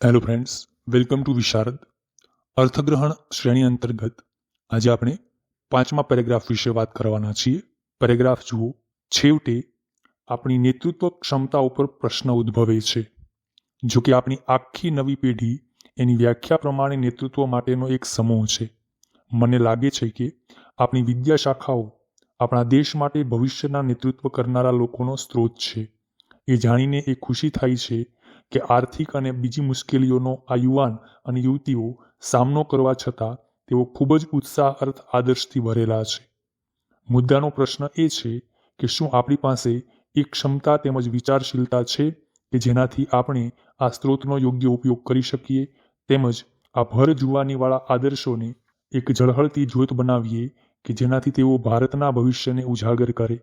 Hello friends, welcome to વિશારદ. અર્થગ્રહણ શ્રેણી અંતર્ગત આજે આપણે 5મા પેરેગ્રાફ વિશે વાત કરવાના છીએ. પેરેગ્રાફ જુઓ. છેવટે આપણી નેતૃત્વ ક્ષમતા ઉપર પ્રશ્ન ઉદ્ભવે છે. જો કે આપણી આખી નવી પેઢી એની વ્યાખ્યા પ્રમાણે નેતૃત્વ માટેનો એક સમૂહ છે. મને લાગે છે કે આપણી વિદ્યાશાખાઓ આપણા દેશ માટે ભવિષ્યના નેતૃત્વ કરનારા લોકોનો સ્ત્રોત છે. એ જાણીને એ ખુશી થાય છે કે આર્થિક અને બીજી મુશ્કેલીઓનો આ યુવાન અને યુવતીઓ સામનો કરવા છતાં તેઓ ખૂબ જ ઉત્સાહ અર્થ આદર્શથી ભરેલા છે. મુદ્દાનો પ્રશ્ન એ છે કે શું આપણી પાસે એક ક્ષમતા તેમજ વિચારશીલતા છે કે જેનાથી આપણે આ સ્ત્રોતનો યોગ્ય ઉપયોગ કરી શકીએ, તેમજ આ ભર જુવાનીવાળા આદર્શોને એક ઝળહળતી જ્યોત બનાવીએ કે જેનાથી તેઓ ભારતના ભવિષ્યને ઉજાગર કરે,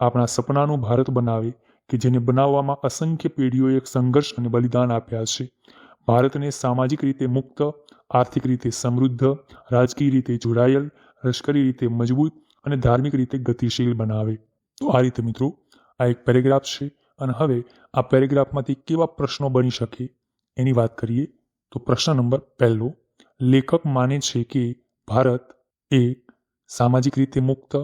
આપણા સપનાનું ભારત બનાવે કે જેને બનાવવામાં અસંખ્ય પેઢીઓએ સંઘર્ષ અને બલિદાન આપ્યા છે. ભારતને સામાજિક રીતે મુક્ત, આર્થિક રીતે સમૃદ્ધ, રાજકીય રીતે જોડાયેલ, લશ્કરી રીતે મજબૂત અને ધાર્મિક રીતે ગતિશીલ બનાવે. તો આ રીતે મિત્રો આ એક પેરેગ્રાફ છે અને હવે આ પેરેગ્રાફમાંથી કેવા પ્રશ્નો બની શકે એની વાત કરીએ. તો પ્રશ્ન નંબર 1, લેખક માને છે કે ભારત 1. સામાજિક રીતે મુક્ત,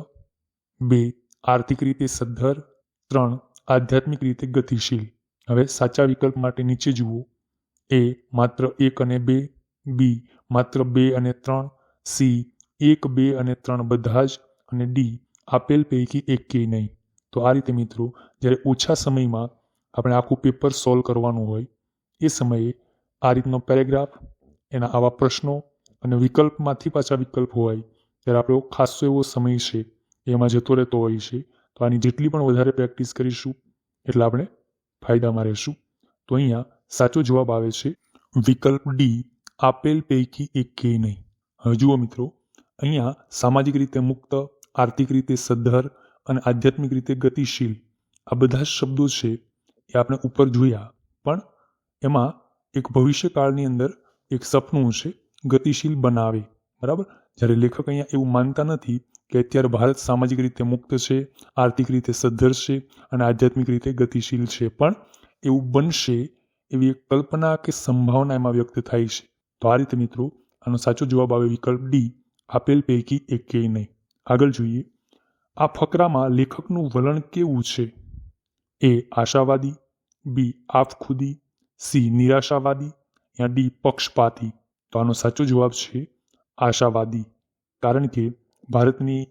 2. આર્થિક રીતે સદ્ધર, 3. આધ્યાત્મિક રીતે ગતિશીલ. હવે સાચા વિકલ્પ માટે નીચે જુઓ. A માત્ર 1 અને 2, B માત્ર 2 અને 3, C 1, 2 અને 3 બધા જ, અને D આપેલ પૈકી એકેય નહીં. તો આ રીતે મિત્રો જ્યારે ઓછા સમયમાં આપણે આખું પેપર સોલ્વ કરવાનું હોય એ સમયે આ રીતનો પેરેગ્રાફ, એના આવા પ્રશ્નો અને વિકલ્પમાંથી પાછા વિકલ્પ હોય ત્યારે આપણો ખાસો એવો સમય છે એમાં જતો રહેતો હોય છે. તો આની જેટલી પણ વધારે પ્રેક્ટિસ કરીશું એટલે આપણે ફાયદામાં રહેશું. તો અહીંયા સાચો જવાબ આવે છે વિકલ્પ ડી, આપેલ પૈકી એકેય નહીં. હવે જુઓ મિત્રો, અહીંયા સામાજિક રીતે મુક્ત, આર્થિક રીતે સદ્ધર અને આધ્યાત્મિક રીતે ગતિશીલ આ બધા જ શબ્દો છે એ આપણે ઉપર જોયા, પણ એમાં એક ભવિષ્યકાળની અંદર એક સપનું છે ગતિશીલ બનાવે, બરાબર. જ્યારે લેખક અહીંયા એવું માનતા નથી કે અત્યારે ભારત સામાજિક રીતે મુક્ત છે, આર્થિક રીતે સદ્ધર છે અને આધ્યાત્મિક રીતે ગતિશીલ છે, પણ એવું બનશે એવી એક કલ્પના કે સંભાવના એમાં વ્યક્ત થાય છે. તો આ રીતે મિત્રો આનો સાચો જવાબ આવે વિકલ્પ ડી, આપેલ પૈકી એકેય નહીં. આગળ જોઈએ. આ ફકરામાં લેખકનું વલણ કેવું છે? A આશાવાદી, B આફખુદી, C નિરાશાવાદી, યા D પક્ષપાતી. તો આનો સાચો જવાબ છે આશાવાદી. કારણ કે ભારતની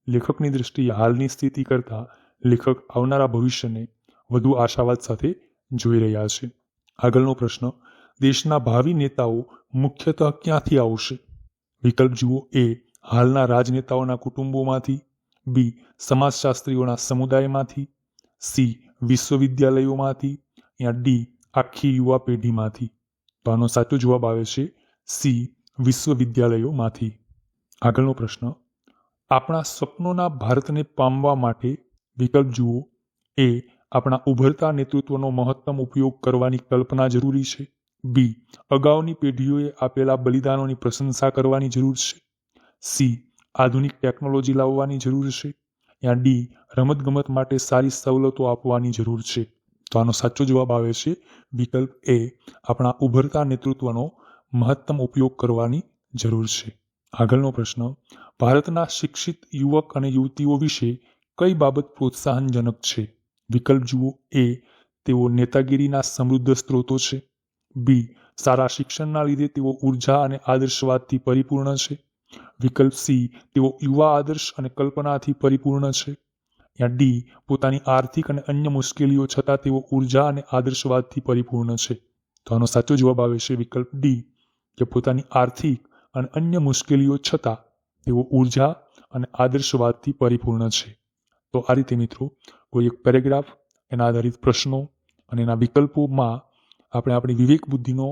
લેખકની દૃષ્ટિએ હાલની સ્થિતિ કરતાં લેખક આવનારા ભવિષ્યને વધુ આશાવાદ સાથે જોઈ રહ્યા છે. આગળનો પ્રશ્ન, દેશના ભાવિ નેતાઓ મુખ્યતઃ ક્યાંથી આવશે? વિકલ્પ જુઓ. A હાલના રાજનેતાઓના કુટુંબોમાંથી, B સમાજશાસ્ત્રીઓના સમુદાયમાંથી, C વિશ્વવિદ્યાલયોમાંથી, યા D આખી યુવા પેઢીમાંથી. તો આનો સાચો જવાબ આવે છે C વિશ્વવિદ્યાલયોમાંથી. આગળનો પ્રશ્ન, આપણા સપનોના ભારતને પામવા માટે વિકલ્પ જુઓ. A આપણા ઉભરતા નેતૃત્વનો મહત્તમ ઉપયોગ કરવાની કલ્પના જરૂરી છે, B અગાઉની પેઢીઓએ આપેલા બલિદાનોની પ્રશંસા કરવાની જરૂર છે, C આધુનિક ટેકનોલોજી લાવવાની જરૂર છે, યા D રમતગમત માટે સારી સવલતો આપવાની જરૂર છે. તો આનો સાચો જવાબ આવે છે વિકલ્પ A, આપણા ઉભરતા નેતૃત્વનો મહત્તમ ઉપયોગ કરવાની જરૂર છે. આગળનો પ્રશ્ન, ભારતના શિક્ષિત યુવક અને યુવતીઓ વિશે કઈ બાબત પ્રોત્સાહનજનક છે? વિકલ્પ જુઓ. A તેઓ નેતાગીરીના સમૃદ્ધ સ્ત્રોતો છે, B સારા શિક્ષણના લીધે તેઓ ઉર્જા અને આદર્શવાદથી પરિપૂર્ણ છે, વિકલ્પ C તેઓ યુવા આદર્શ અને કલ્પનાથી પરિપૂર્ણ છે, યા D પોતાની આર્થિક અને અન્ય મુશ્કેલીઓ છતાં તેઓ ઉર્જા અને આદર્શવાદથી પરિપૂર્ણ છે. તો આનો સાચો જવાબ આવે છે વિકલ્પ D, કે પોતાની આર્થિક અને અન્ય મુશ્કેલીઓ છતાં તેઓ ઉર્જા અને આદર્શવાદથી પરિપૂર્ણ છે. તો આ રીતે મિત્રો કોઈ એક પેરેગ્રાફ, એના આધારિત પ્રશ્નો અને એના વિકલ્પોમાં આપણે આપણી વિવેક બુદ્ધિનો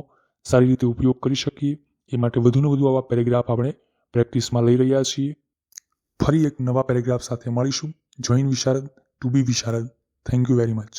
સારી રીતે ઉપયોગ કરી શકીએ એ માટે વધુને વધુ આવા પેરેગ્રાફ આપણે પ્રેક્ટિસમાં લઈ રહ્યા છીએ. ફરી એક નવા પેરેગ્રાફ સાથે મળીશું. Join Visharad, to be Visharad. Thank you very much.